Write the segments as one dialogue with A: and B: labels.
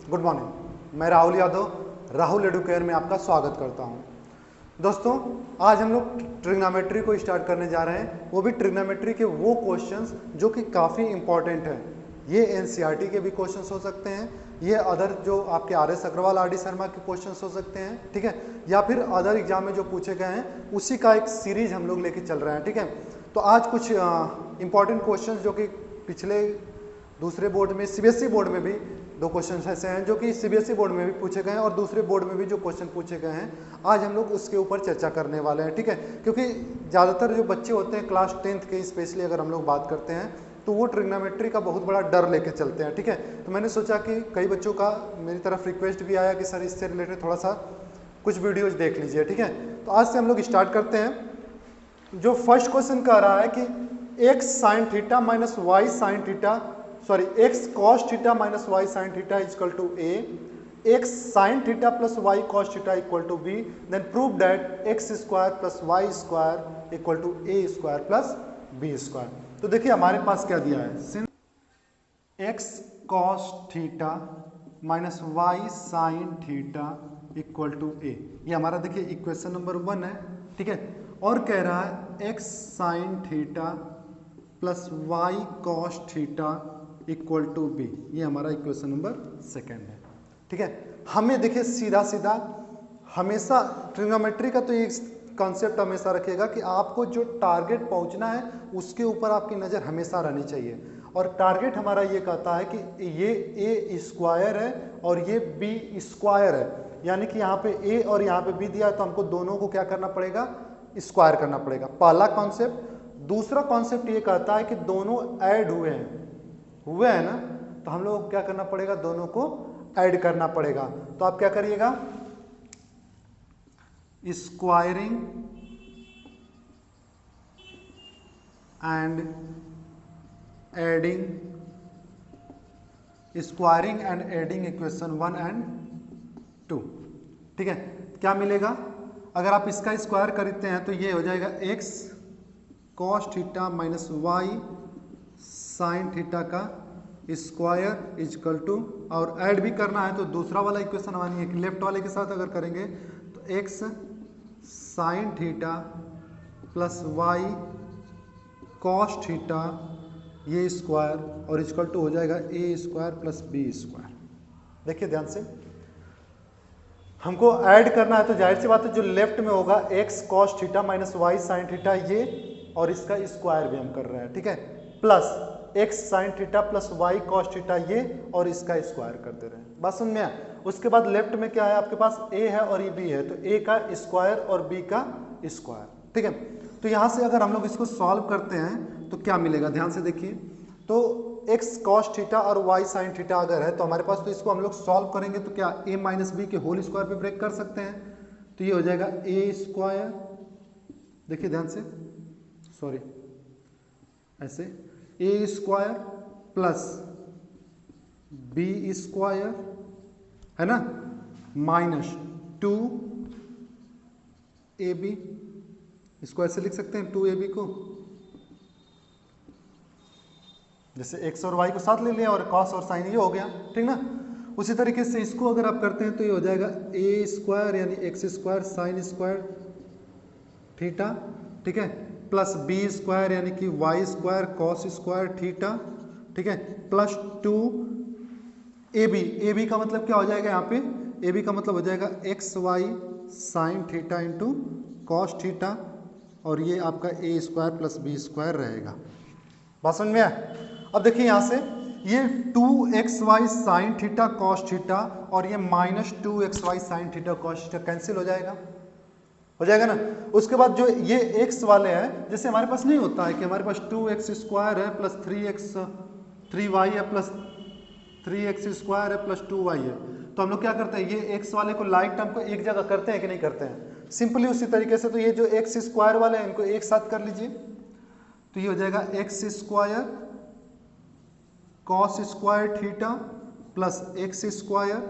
A: Good morning. मैं Rahul Yadav Rahul Educare में आपका स्वागत करता हूं। दोस्तों, आज हम लोग ट्रिग्नोमेट्री को स्टार्ट करने जा रहे हैं, वो भी ट्रिग्नोमेट्री के वो क्वेश्चंस जो कि काफ़ी इंपॉर्टेंट हैं। ये एनसीईआरटी के भी क्वेश्चंस हो सकते हैं, ये अदर जो आपके आर.एस. अग्रवाल, आर.डी. शर्मा के क्वेश्चंस हो सकते हैं, ठीक है, या फिर अदर एग्जाम में जो पूछे गए हैं उसी का एक सीरीज हम लोग लेके चल रहे हैं, ठीक है। तो आज कुछ इंपॉर्टेंट क्वेश्चंस जो कि पिछले दूसरे बोर्ड में, सीबीएसई बोर्ड में भी दो क्वेश्चन ऐसे हैं जो कि सीबीएसई बोर्ड में भी पूछे गए हैं और दूसरे बोर्ड में भी जो क्वेश्चन पूछे गए हैं, आज हम लोग उसके ऊपर चर्चा करने वाले हैं, ठीक है। क्योंकि ज़्यादातर जो बच्चे होते हैं क्लास 10th के, स्पेशली अगर हम लोग बात करते हैं, तो वो ट्रिग्नोमेट्री का बहुत बड़ा डर लेके चलते हैं, ठीक है। तो मैंने सोचा कि कई बच्चों का मेरी तरफ रिक्वेस्ट भी आया कि सर इससे रिलेटेड थोड़ा सा कुछ वीडियोज देख लीजिए, ठीक है। तो आज से हम लोग स्टार्ट करते हैं। जो फर्स्ट क्वेश्चन कह रहा है कि x sine theta minus Y sine theta, sorry x cos theta minus Y sine theta equal to a, x sine theta plus Y cos theta equal to b, then prove that x square plus Y square equal to A square plus B square. तो देखिए हमारे पास क्या दिया है, since x cos theta minus Y sine theta equal to a, ये हमारा देखिए इक्वेशन नंबर 1 है, ठीक है। और कह रहा है X sine theta plus Y cos theta equal to B, ये हमारा इक्वेशन नंबर 2 है, ठीक है। हमें देखिए सीधा सीधा हमेशा ट्रिग्नोमेट्री का तो ये कॉन्सेप्ट हमेशा रखिएगा कि आपको जो टारगेट पहुंचना है उसके ऊपर आपकी नज़र हमेशा रहनी चाहिए। और टारगेट हमारा ये कहता है कि ये ए स्क्वायर है और ये बी स्क्वायर है, यानी कि यहाँ पे ए और यहाँ पे बी दिया है, तो हमको दोनों को क्या करना पड़ेगा, स्क्वायर करना पड़ेगा, पहला कॉन्सेप्ट। दूसरा कॉन्सेप्ट ये कहता है कि दोनों ऐड हुए हैं ना, तो हम लोग को क्या करना पड़ेगा, दोनों को ऐड करना पड़ेगा। तो आप क्या करिएगा, squaring and adding, squaring and adding equation 1 and 2, ठीक है। क्या मिलेगा, अगर आप इसका स्क्वायर करते हैं तो ये हो जाएगा X cos theta minus Y sine theta का स्क्वायर इजकल टू, और ऐड भी करना है तो दूसरा वाला इक्वेशन मानिए कि लेफ्ट वाले के साथ अगर करेंगे तो X sine theta plus Y cos theta ये स्क्वायर और इजकल टू हो जाएगा A square plus B square. देखिए ध्यान से, हमको ऐड करना है तो जाहिर सी बात है जो लेफ्ट में होगा X cos theta minus Y sine theta ये, और इसका स्क्वायर भी हम कर रहे हैं, ठीक है, plus X sine theta plus Y cos theta ये और इसका स्क्वायर करते रहे। बात समझ में आया। उसके बाद लेफ्ट में क्या है आपके पास, ए है और ये बी है, तो ए का स्क्वायर और बी का स्क्वायर, ठीक है। तो यहाँ से अगर हम लोग इसको सॉल्व करते हैं तो क्या मिलेगा, ध्यान से देखिए। तो एक्स कॉस थीटा और वाई साइन थीटा अगर है तो हमारे पास, तो इसको हम लोग सॉल्व करेंगे तो क्या ए माइनस बी के होल स्क्वायर पे ब्रेक कर सकते हैं, तो ये हो जाएगा ए स्क्वायर, देखिए ध्यान से, सॉरी ऐसे, ए स्क्वायर प्लस बी स्क्वायर है ना, माइनस 2 ए बी, इसको ऐसे लिख सकते हैं 2 ए बी को, जैसे एक्स और वाई को साथ ले लिया और कॉस और साइन ये हो गया, ठीक ना। उसी तरीके से इसको अगर आप करते हैं तो ये हो जाएगा ए स्क्वायर यानी X square sine square theta, ठीक है, प्लस बी स्क्वायर यानी कि Y square cos square theta, ठीक है, plus 2 A B. A B का मतलब क्या हो जाएगा, यहाँ पे ए बी का मतलब हो जाएगा X Y sine theta into cos theta, और ये आपका A square plus B square रहेगा। बात समझ में आया। अब देखिए यहाँ से ये 2xy sine theta cos theta और ये minus 2xy sine theta cos theta cancel हो जाएगा ना। उसके बाद जो ये x वाले हैं, जैसे हमारे पास नहीं होता है कि हमारे पास 2x स्क्वायर है प्लस 3y है प्लस 3x स्क्वायर है प्लस 2y है, तो हम लोग क्या करते हैं, ये x वाले को लाइक टर्म को एक जगह करते हैं कि नहीं करते हैं, सिंपली उसी तरीके से। तो ये जो x स्क्वायर वाले हैं इनको एक साथ कर लीजिए, तो ये हो जाएगा x square cos square theta plus x square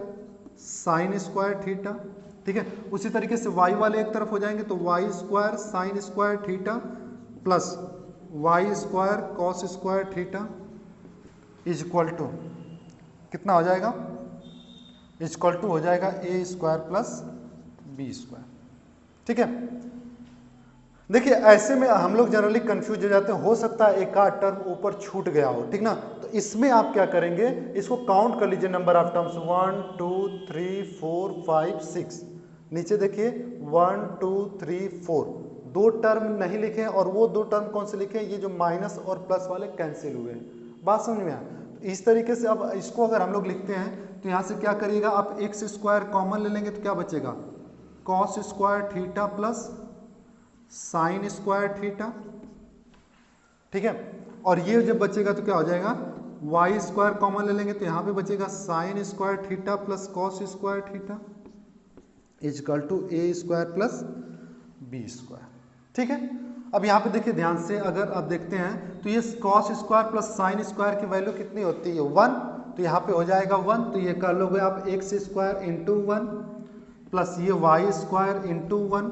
A: sine square theta, ठीक है। उसी तरीके से y वाले एक तरफ हो जाएंगे तो Y square sine square theta plus Y square cos square theta is equal to कितना हो जाएगा, इक्वल टू हो जाएगा A square plus B square. ठीक है, देखिए ऐसे में हम लोग जनरली कंफ्यूज हो जाते हैं, हो सकता है एक आध टर्म ऊपर छूट गया हो, ठीक ना। तो इसमें आप क्या करेंगे, इसको काउंट कर लीजिए नंबर ऑफ टर्म्स, 1 2 3 4 5 6। नीचे देखिए 1 2 3 4, दो टर्म नहीं लिखे हैं, और वो दो टर्म कौन से लिखे हैं, ये जो माइनस और प्लस वाले कैंसिल हुए हैं। बात समझ में आया। इस तरीके से अब इसको अगर हम लोग लिखते हैं तो यहाँ से क्या करिएगा आप, एक्स स्क्वायर कॉमन ले लेंगे तो क्या बचेगा, cos square theta plus sine square theta. ठीक है, और ये जब बचेगा तो क्या हो जाएगा, वाई स्क्वायर कॉमन ले लेंगे तो यहाँ पे बचेगा sine square theta plus cos square theta equal to A square plus B square. ठीक है, अब यहाँ पे देखिए ध्यान से, अगर आप देखते हैं तो ये cos square plus sine square की वैल्यू कितनी होती है, 1, तो यहाँ पे हो जाएगा 1, तो ये कर लोगे आप एक्स स्क्वायर इंटू 1 प्लस ये वाई स्क्वायर इंटू 1,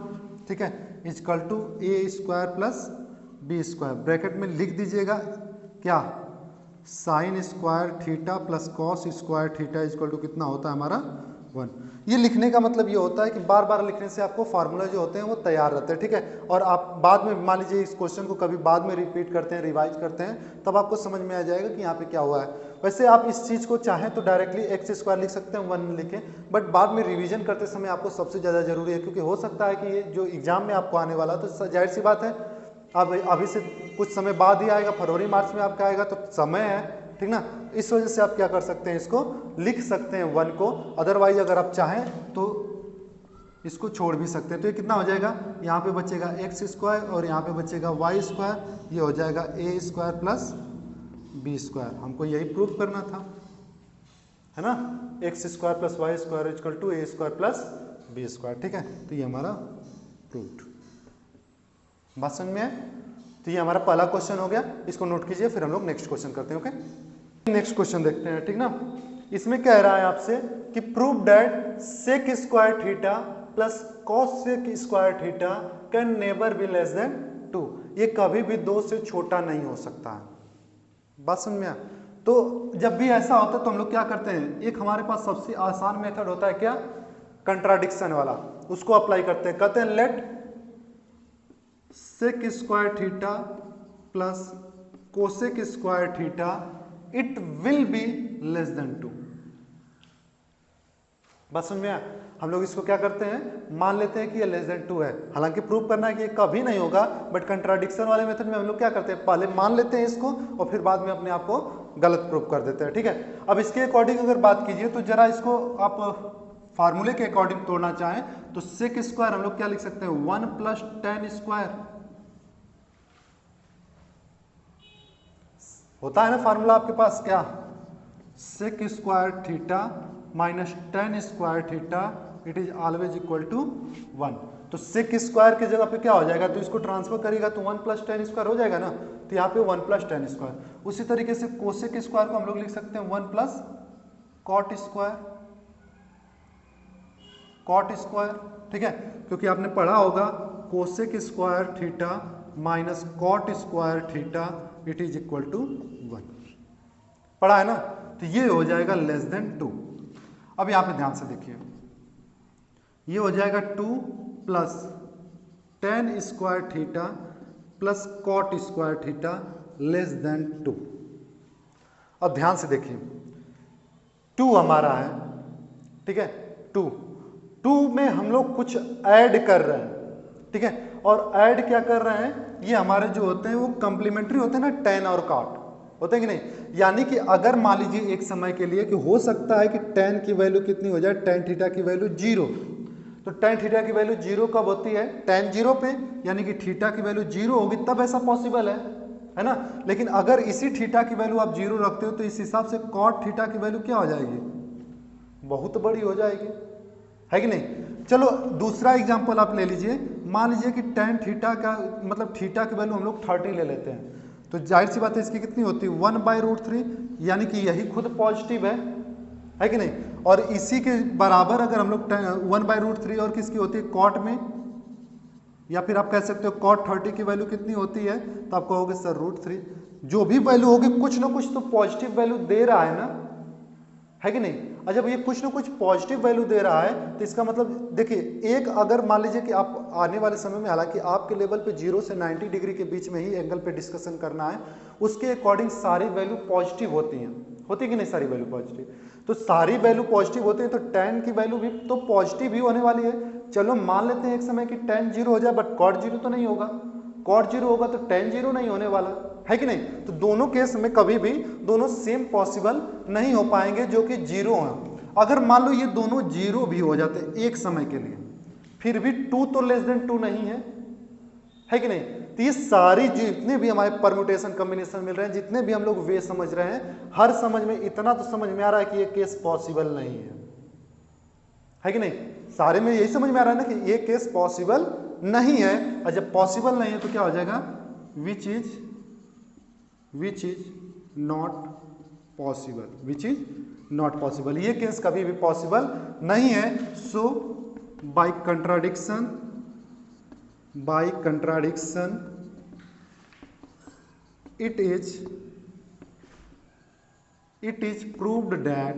A: ठीक है, equal to A square plus B square. Bracket में लिख दीजिएगा क्या, sine square theta plus cos square theta equal to कितना होता है हमारा 1। ये लिखने का मतलब ये होता है कि बार बार लिखने से आपको फार्मूला जो होते हैं वो तैयार रहते हैं। ठीक है, और आप बाद में मान लीजिए इस क्वेश्चन को कभी बाद में रिपीट करते हैं, रिवाइज करते हैं, तब आपको समझ में आ जाएगा कि यहाँ पे क्या हुआ है। वैसे आप इस चीज़ को चाहें तो डायरेक्टली एक्स स्क्वायर लिख सकते हैं 1 लिखें, बट बाद में रिवीजन करते समय आपको सबसे ज़्यादा जरूरी है, क्योंकि हो सकता है कि ये जो एग्जाम में आपको आने वाला, तो जाहिर सी बात है अब अभी से कुछ समय बाद ही आएगा, फरवरी मार्च में आपका आएगा, तो समय है, ठीक ना। इस वजह से आप क्या कर सकते हैं, इसको लिख सकते हैं 1 को, अदरवाइज अगर आप चाहें तो इसको छोड़ भी सकते हैं। तो ये कितना हो जाएगा, यहाँ पे बचेगा एक्स स्क्वायर और यहाँ पे बचेगा वाई स्क्वायर, ये हो जाएगा A square plus B square. हमको यही प्रूव करना था, है ना, X square plus Y square equal to A square plus B square. ठीक है, तो ये हमारा प्रूव्ड। बात समझ में है। तो ये हमारा पहला क्वेश्चन हो गया, इसको नोट कीजिए, फिर हम लोग नेक्स्ट क्वेश्चन करते हैं। ओके, नेक्स्ट क्वेश्चन देखते हैं, ठीक ना। इसमें कह रहा है आपसे कि prove that sec square theta plus cosec square theta can never be less than 2। ये कभी भी 2 से छोटा नहीं हो सकता है। बात समझ में आया। तो जब भी ऐसा होता है तो हम लोग क्या करते हैं, एक हमारे पास सबसे आसान मेथड होता है क्या, कंट्राडिक्शन वाला, उसको अप्लाई करते हैं। कहते हैं let sec square theta plus cosec square theta it will be less than 2। बस समझ में आया। हम लोग इसको क्या करते हैं, मान लेते हैं कि ये लेस देन 2 है, हालांकि प्रूव करना है कि ये कभी नहीं होगा, बट कंट्राडिक्शन वाले मेथड में हम लोग क्या करते हैं, पहले मान लेते हैं इसको और फिर बाद में अपने आप को गलत प्रूव कर देते हैं। ठीक है, अब इसके अकॉर्डिंग अगर बात कीजिए तो जरा इसको आप फार्मूले के अकॉर्डिंग तोड़ना चाहें तो सेक स्क्वायर हम लोग क्या लिख सकते हैं, 1 प्लस टेन स्क्वायर होता है ना फार्मूला आपके पास, क्या, sec square theta minus tan square theta it is always equal to 1। तो सेक स्क्वायर की जगह पे क्या हो जाएगा, तो इसको ट्रांसफर करेगा तो 1 प्लस टेन स्क्वायर हो जाएगा ना, तो यहाँ पे 1 प्लस टेन स्क्वायर। उसी तरीके से कोसेक स्क्वायर को हम लोग लिख सकते हैं 1 plus cot square, cot square. ठीक है, क्योंकि आपने पढ़ा होगा cosec square theta minus cot square theta it is equal to 1, पढ़ा है ना। तो ये हो जाएगा लेस देन 2। अब यहां पे ध्यान से देखिए, ये हो जाएगा 2 plus tan square theta plus cot square theta less than 2। अब ध्यान से देखिए 2 हमारा है, ठीक है, 2 में हम लोग कुछ ऐड कर रहे हैं, ठीक है, और ऐड क्या कर रहे हैं, ये हमारे जो होते हैं वो कंप्लीमेंट्री होते हैं ना, टेन और कॉट होते हैं कि नहीं। यानी कि अगर मान लीजिए एक समय के लिए कि हो सकता है कि टेन की वैल्यू कितनी हो जाए, टेन थीटा की वैल्यू 0, तो टेन थीटा की वैल्यू 0 कब होती है, टेन 0 पे, यानी कि थीटा की वैल्यू 0 होगी तब ऐसा पॉसिबल है ना। लेकिन अगर इसी थीटा की वैल्यू आप 0 रखते हो तो इस हिसाब से कॉट थीटा की वैल्यू क्या हो जाएगी, बहुत बड़ी हो जाएगी, है कि नहीं। चलो दूसरा एग्जांपल आप ले लीजिए, मान लीजिए कि टेन थीटा का मतलब थीटा की वैल्यू हम लोग 30 ले लेते हैं, तो जाहिर सी बात है इसकी कितनी होती है 1/√3, यानी कि यही खुद पॉजिटिव है कि नहीं। और इसी के बराबर अगर हम लोग 1/√3 और किसकी होती है, कॉट में, या फिर आप कह सकते हो कॉट 30 की वैल्यू कितनी होती है, तो आप कहोगे सर √3। जो भी वैल्यू होगी कुछ ना कुछ तो पॉजिटिव वैल्यू दे रहा है ना, है कि नहीं। और जब ये कुछ ना कुछ पॉजिटिव वैल्यू दे रहा है तो इसका मतलब देखिए, एक अगर मान लीजिए कि आप आने वाले समय में, हालांकि आपके लेवल पे 0 से 90 डिग्री के बीच में ही एंगल पे डिस्कशन करना है, उसके अकॉर्डिंग सारी वैल्यू पॉजिटिव होती हैं, होती कि नहीं सारी वैल्यू पॉजिटिव? तो सारी वैल्यू पॉजिटिव होती है तो tan की वैल्यू भी तो पॉजिटिव ही होने वाली है। चलो मान लेते हैं एक समय कि tan 0 हो जाए, बट cot 0 तो नहीं होगा, cot 0 होगा तो tan 0 नहीं होने वाला है कि नहीं? तो दोनों केस में कभी भी दोनों सेम पॉसिबल नहीं हो पाएंगे जो कि 0 हैं। अगर मान लो ये दोनों 0 भी हो जाते एक समय के लिए, फिर भी 2 तो लेस देन 2 नहीं है कि नहीं? तो ये सारी जितने भी हमारे परम्यूटेशन कॉम्बिनेशन मिल रहे हैं, जितने भी हम लोग वे समझ रहे हैं, हर समझ में इतना तो समझ में आ रहा है कि ये केस पॉसिबल नहीं है कि नहीं? सारे में यही समझ में आ रहा है ना कि ये केस पॉसिबल नहीं है। और जब पॉसिबल नहीं है तो क्या हो जाएगा? Which is not possible, which is not possible, ये केस कभी भी पॉसिबल नहीं है। So by contradiction it is proved that,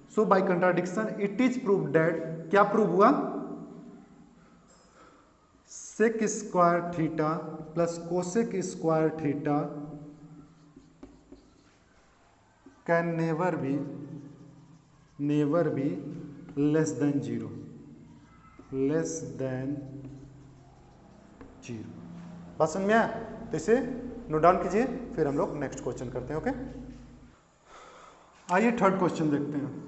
A: so by contradiction it is proved that, क्या प्रूव हुआ? sec square theta plus cosec square theta can never be less then 0, बात समझ में आया? तो इसे नोट डाउन कीजिए, फिर हम लोग नेक्स्ट क्वेश्चन करते हैं। ओके, आइए थर्ड क्वेश्चन देखते हैं।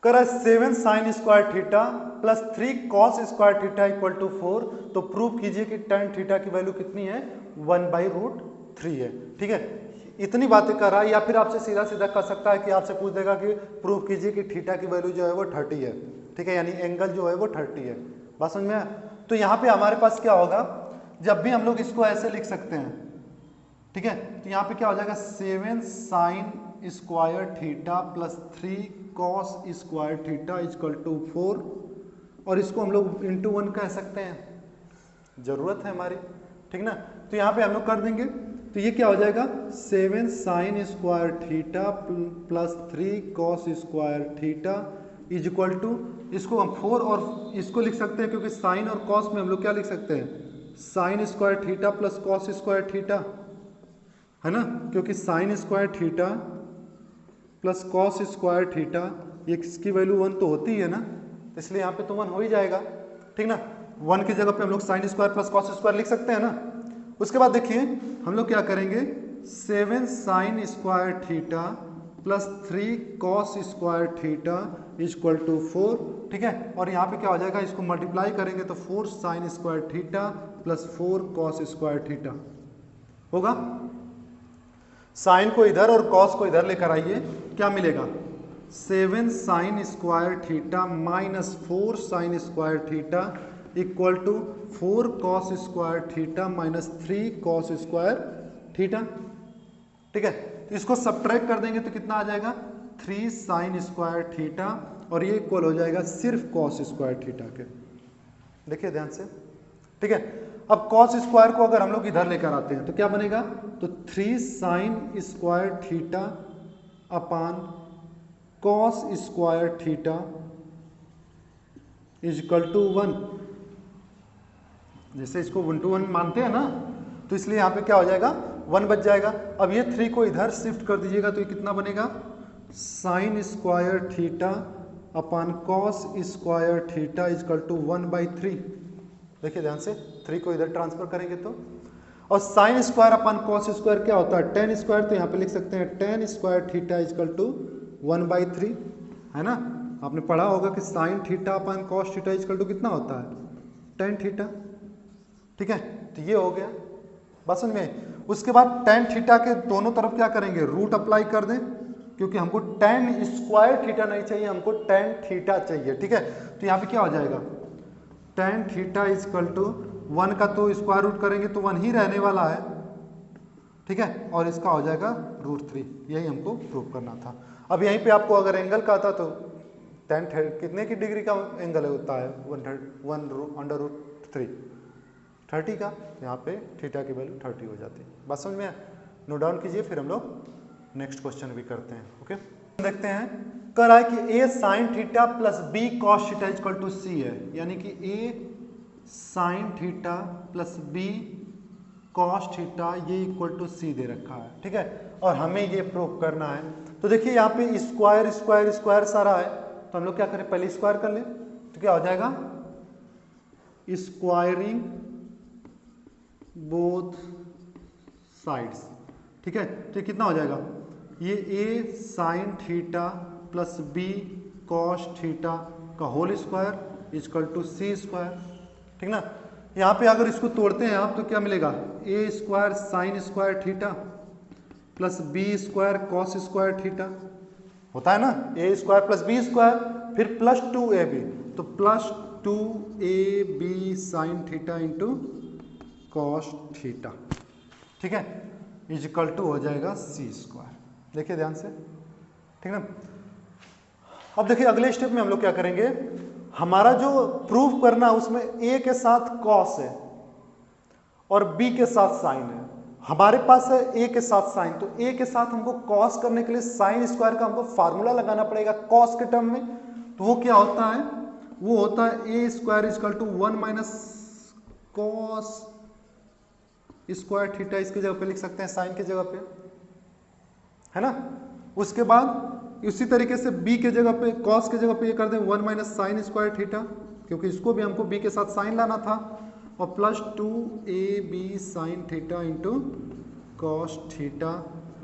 A: करा 7 sine square theta plus 3 cos square theta equal to 4, तो प्रूव कीजिए कि tan थीटा की वैल्यू कितनी है? 1/√3 है। ठीक है, इतनी बातें कर रहा है, या फिर आपसे सीधा सीधा कर सकता है कि आपसे पूछ देगा कि प्रूव कीजिए कि थीटा की वैल्यू जो है वो 30 है। ठीक है, यानी एंगल जो है वो 30 है। बात समझ में आया? तो यहाँ पे हमारे पास क्या होगा, जब भी हम लोग इसको ऐसे लिख सकते हैं, ठीक है, तो यहाँ पे क्या हो जाएगा? 7 sine square theta plus 3 cos square theta equal to 4, और इसको हम लोग इंटू 1 कह सकते हैं, जरूरत है हमारी, ठीक ना? तो यहाँ पे हम लोग कर देंगे, तो ये क्या हो जाएगा? 7 sine square theta plus 3 cos square theta is equal to, इसको हम 4 और इसको लिख सकते हैं, क्योंकि साइन और कॉस में हम लोग क्या लिख सकते हैं? Sign square theta plus cos square theta, है ना? क्योंकि sign square theta plus cos square theta, ये इसकी वैल्यू 1 तो होती है ना, इसलिए यहाँ पे तो 1 हो ही जाएगा। ठीक ना, 1 की जगह पे हम लोग sine square plus cos square लिख सकते हैं ना। उसके बाद देखिए हम लोग क्या करेंगे, 7 sine square theta plus 3 cos square theta equal to 4, ठीक है, और यहाँ पे क्या हो जाएगा? इसको मल्टीप्लाई करेंगे तो 4 sine square theta plus 4 cos square theta होगा। साइन को इधर और कॉस को इधर लेकर आइए, क्या मिलेगा? 7 sine square theta minus 4 sine square theta equal to 4 cos square theta minus 3 cos square theta. ठीक है, तो इसको सब्ट्रैक्ट कर देंगे तो कितना आ जाएगा? 3 साइन स्क्वायर थीटा, और ये इक्वल हो जाएगा सिर्फ कॉस स्क्वायर थीटा के। देखिए ध्यान से, ठीक है। अब कॉस स्क्वायर को अगर हम लोग इधर लेकर आते हैं तो क्या बनेगा? तो 3 sine square theta upon cos square theta is equal to 1। जैसे इसको 1 to 1 मानते हैं ना, तो इसलिए यहाँ पे क्या हो जाएगा? 1 बच जाएगा। अब ये 3 को इधर शिफ्ट कर दीजिएगा तो ये कितना बनेगा? Sine square theta upon cos square theta is equal to 1/3। देखिए ध्यान से, 3 को इधर ट्रांसफर करेंगे तो, और sine square upon cos square क्या होता है? tan स्क्वायर, तो यहाँ पे लिख सकते हैं tan square theta is equal to 1/3, है ना? आपने पढ़ा होगा कि sine theta upon cos theta is equal to कितना होता है? tan theta. ठीक है, तो ये हो गया, बात समझ में। उसके बाद tan थीटा के दोनों तरफ क्या करेंगे? रूट अप्लाई कर दें, क्योंकि हमको tan स्क्वायर थीटा नहीं चाहिए, हमको tan थीटा चाहिए। ठीक है, तो यहाँ पे क्या हो जाएगा? tan theta is equal to 1 का तो स्क्वायर रूट करेंगे तो 1 ही रहने वाला है। ठीक है, और इसका हो जाएगा √3। यही हमको प्रूव करना था। अब यहीं पे आपको अगर एंगल का आता तो tan कितने की डिग्री का एंगल होता है? 1/√3 30 का, यहाँ पे थीटा की वैल्यू 30 हो जाती है। बात समझ में? नोट डाउन कीजिए, फिर हम लोग नेक्स्ट क्वेश्चन भी करते हैं। ओके, देखते हैं, कह रहा है कि a sin theta plus b cos theta equal to c है, यानी कि a sin theta plus b cos theta ये इक्वल टू c दे रखा है, ठीक है, और हमें ये प्रूव करना है। तो देखिए यहाँ पे स्क्वायर स्क्वायर स्क्वायर सारा है, तो हम लोग क्या करें, पहले स्क्वायर कर ले, तो क्या हो जाएगा, स्क्वायरिंग बोथ साइड्स, ठीक है। तो कितना हो जाएगा, ये a sin theta plus b cos theta का whole square equal to c square, ठीक ना। यहाँ पे अगर इसको तोड़ते हैं आप तो क्या मिलेगा, a square sine square theta plus b square cos square theta होता है ना, a square plus b square, फिर प्लस 2ab, तो plus 2ab sine theta into cos theta, ठीक है, इक्वल टू हो जाएगा c स्क्वायर। देखिए ध्यान से, ठीक ना। अब देखिए अगले स्टेप में हम लोग क्या करेंगे, हमारा जो प्रूफ करना है उसमें a के साथ cos है और b के साथ साइन है, हमारे पास है a के साथ साइन, तो a के साथ हमको cos करने के लिए साइन स्क्वायर का हमको फार्मूला लगाना पड़ेगा cos के टर्म में। तो वो क्या होता है, वो होता है a square equal to 1 minus cos square theta, इसकी जगह पे लिख सकते हैं साइन की जगह पे, है ना। उसके बाद उसी तरीके से b के जगह पे cos के जगह पे ये कर दें 1 माइनस साइन स्क्वायर थीटा, क्योंकि इसको भी हमको b के साथ साइन लाना था, और plus 2ab sine theta into cos theta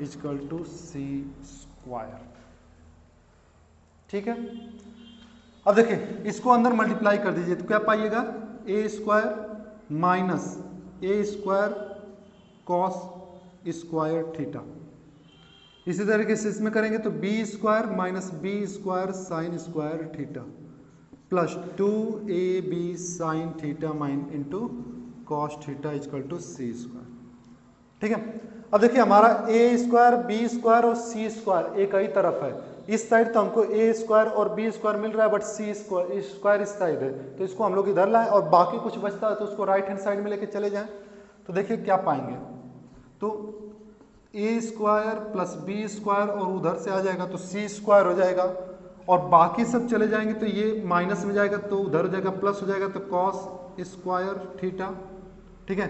A: equal to c square, ठीक है। अब देखिए इसको अंदर मल्टीप्लाई कर दीजिए, तो क्या पाइएगा, a square minus a square cos square theta. इसी तरीके से इसमें करेंगे तो b square minus b square sine square theta plus 2ab sine theta mine into cos theta equal to c square, ठीक है। अब देखिए हमारा a स्क्वायर b स्क्वायर और c स्क्वायर एक ही तरफ है, इस साइड तो हमको a स्क्वायर और b स्क्वायर मिल रहा है, बट c स्क्वायर इस साइड है, तो इसको हम लोग इधर लाएं और बाकी कुछ बचता है तो उसको राइट हैंड साइड में लेके चले जाएं। तो देखिए क्या पाएंगे, तो a square plus b square और उधर से आ जाएगा तो c स्क्वायर हो जाएगा, और बाकी सब चले जाएंगे तो ये माइनस में जाएगा तो उधर हो जाएगा प्लस हो जाएगा, तो कॉस स्क्वायर थीटा, ठीक है,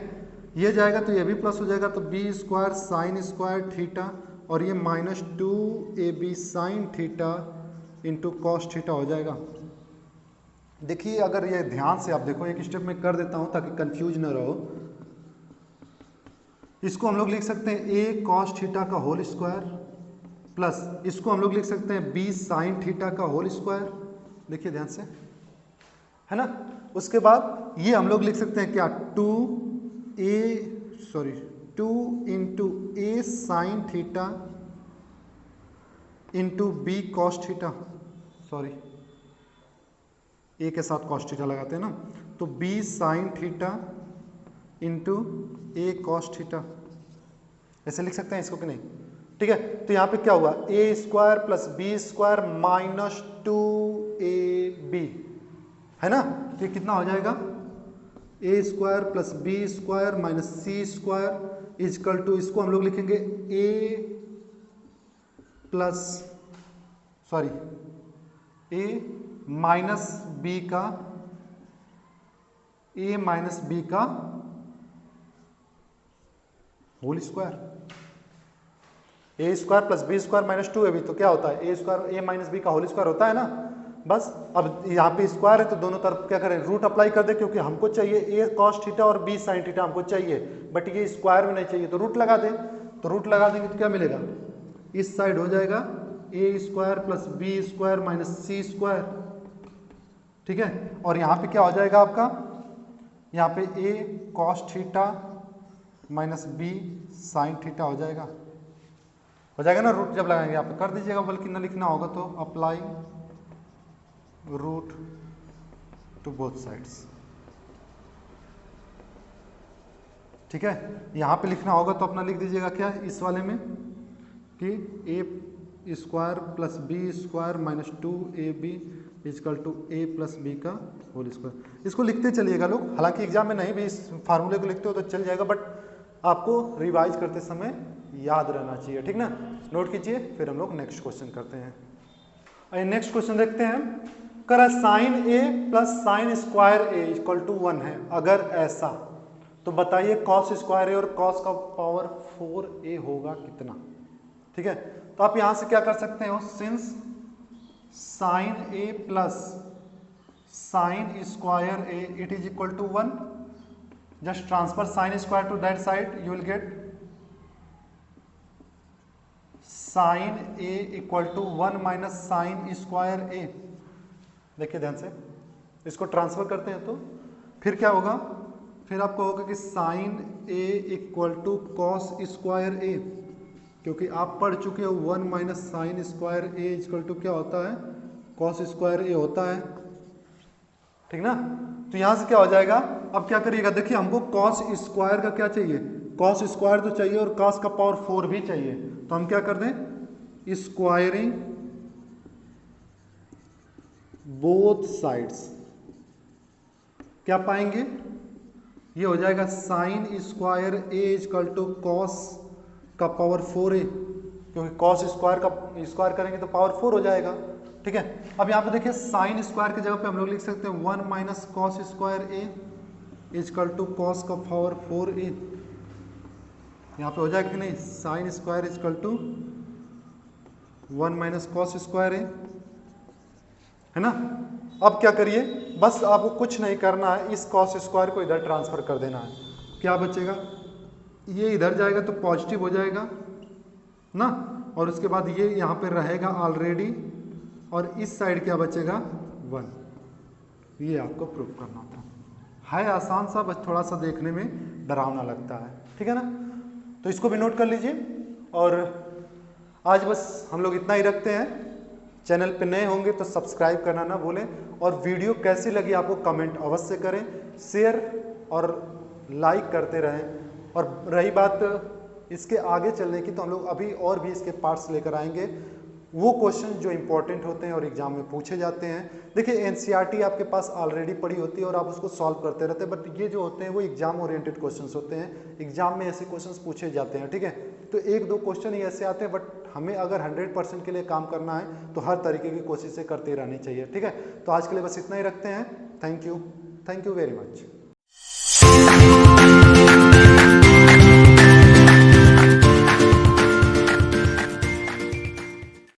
A: ये जाएगा तो ये भी प्लस हो जाएगा, तो b square sine square theta, और ये minus 2ab sine theta into cos theta हो जाएगा। देखिए अगर ये ध्यान से आप देखो, एक स्टेप में कर देता हूँ ताकि कंफ्यूज ना रहो। इसको हम लोग लिख सकते हैं a कॉस थीटा का होल स्क्वायर प्लस इसको हम लोग लिख सकते हैं b साइन थीटा का होल स्क्वायर, देखिए ध्यान से, है ना। उसके बाद ये हम लोग लिख सकते हैं क्या, 2 into a sign theta into b cos theta, sorry a के साथ कॉस थीटा लगाते हैं ना, तो b sign theta into a cos theta, ऐसे लिख सकते हैं इसको कि नहीं, ठीक है। तो यहाँ पे क्या हुआ, a square plus b square minus 2ab, है ना। तो ये कितना हो जाएगा, a square plus b square minus c square equal to, इसको हम लोग लिखेंगे a माइनस b का whole square, a square plus b square minus 2ab, तो क्या होता है, a स्क्वायर a माइनस b का होल स्क्वायर होता है ना। बस अब यहाँ पे स्क्वायर है तो दोनों तरफ क्या करें, रूट अप्लाई कर दे, क्योंकि हमको चाहिए a कॉस थीटा और b साइन थीटा हमको चाहिए, बट ये स्क्वायर में नहीं चाहिए, तो रूट लगा दें, तो रूट लगा देंगे तो क्या मिलेगा, इस साइड हो जाएगा a square plus b square minus c square, ठीक है। और यहाँ पे क्या हो जाएगा आपका, यहाँ पे a cos theta minus b sine theta हो जाएगा ना। रूट जब लगाएंगे आप कर दीजिएगा, बल्कि न लिखना होगा तो apply root to both sides, ठीक है। यहाँ पे लिखना होगा तो अपना लिख दीजिएगा क्या, इस वाले में कि a square plus b square minus 2ab equal to a plus b का होल स्क्वायर। इसको लिखते चलिएगा लोग, हालांकि एग्जाम में नहीं भी इस फार्मूले को लिखते हो तो चल जाएगा, बट आपको रिवाइज करते समय याद रहना चाहिए, ठीक ना। नोट कीजिए, फिर हम लोग नेक्स्ट क्वेश्चन करते हैं। आइए नेक्स्ट क्वेश्चन देखते हैं। कर sine A plus sine square A equal to 1 है, अगर ऐसा तो बताइए कॉस स्क्वायर ए और कॉस का पावर 4a होगा कितना। ठीक है, तो आप यहां से क्या कर सकते हो, since sine A plus sine square a it is equal to 1, just transfer sine square to that side, you will get sine a equal to 1 minus sine square a. देखिए ध्यान से, इसको ट्रांसफर करते हैं तो फिर क्या होगा, फिर आपको होगा कि sine a equal to cos square a, क्योंकि आप पढ़ चुके हो 1 minus sine square A equal to क्या होता है, कॉस स्क्वायर ए होता है, ठीक ना। तो यहां से क्या हो जाएगा, अब क्या करिएगा, देखिए हमको कॉस स्क्वायर का क्या चाहिए, कॉस स्क्वायर तो चाहिए और कॉस का पावर 4 भी चाहिए, तो हम क्या कर दें, स्क्वायरिंग बोथ साइड्स, क्या पाएंगे, ये हो जाएगा sine square A equal to cos का पावर 4a, क्योंकि कॉस स्क्वायर का स्क्वायर करेंगे तो पावर 4 हो जाएगा। ठीक है, अब यहाँ पे देखिए साइन स्क्वायर की जगह पे हम लोग लिख सकते हैं 1 minus cos square A equal to cos का पावर 4a। यहाँ पे हो जाएगा कि नहीं, sine square equal to 1 minus cos square a, है ना। अब क्या करिए, बस आपको कुछ नहीं करना है, इस कॉस स्क्वायर को इधर ट्रांसफर कर देना है, क्या बचेगा, ये इधर जाएगा तो पॉजिटिव हो जाएगा ना, और उसके बाद ये यहाँ पे रहेगा ऑलरेडी, और इस साइड क्या बचेगा 1। ये आपको प्रूव करना था, है आसान सा, बस थोड़ा सा देखने में डरावना लगता है, ठीक है ना। तो इसको भी नोट कर लीजिए, और आज बस हम लोग इतना ही रखते हैं। चैनल पे नए होंगे तो सब्सक्राइब करना ना भूलें, और वीडियो कैसी लगी आपको कमेंट अवश्य करें, शेयर और लाइक करते रहें। और रही बात इसके आगे चलने की, तो हम लोग अभी और भी इसके पार्ट्स लेकर आएंगे, वो क्वेश्चन जो इंपॉर्टेंट होते हैं और एग्जाम में पूछे जाते हैं। देखिए एनसीईआरटी आपके पास ऑलरेडी पड़ी होती है और आप उसको सॉल्व करते रहते हैं, बट ये जो होते हैं वो एग्जाम ओरिएंटेड क्वेश्चंस होते हैं, एग्जाम में ऐसे क्वेश्चंस पूछे जाते हैं, ठीक है। तो एक दो क्वेश्चन ही ऐसे आते हैं, बट हमें अगर 100% के लिए काम करना है तो हर तरीके की कोशिशें करते रहनी चाहिए, ठीक है। तो आज के लिए बस इतना ही रखते हैं। Thank you very much.